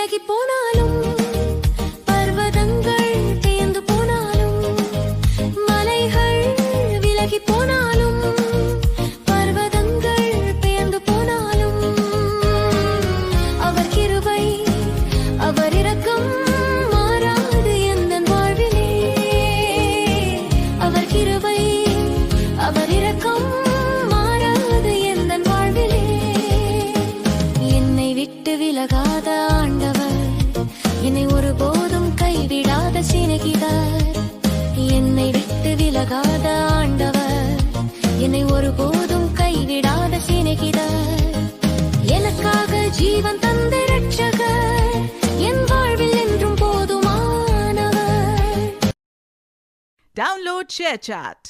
விலகி போனாலும் பர்வதங்கள் தேர்ந்து போனாலும் மலைகள் விலகி போனாலும் பர்வதங்கள் பெயர்ந்து போனாலும் அவர் கிருபை அவர் இரக்கம் மாறாது எந்தன் வாழ்விலே அவர் கிருபை அவர் இரக்கம் மாறாது எந்தன் வாழ்விலே என்னை விட்டு விலகாத ஆண்டவர் என்னை ஒருபோதும் கைவிடாத சிநேகிதர் என்னை விட்டு விலகாத ஆண்டவர் என்னை ஒருபோதும் கைவிடாத சிநேகிதர் எனக்காக ஜீவன் தந்த இரட்சகர் என் வாழ்வில் என்றும் போதுமானவர். Download ShareChat.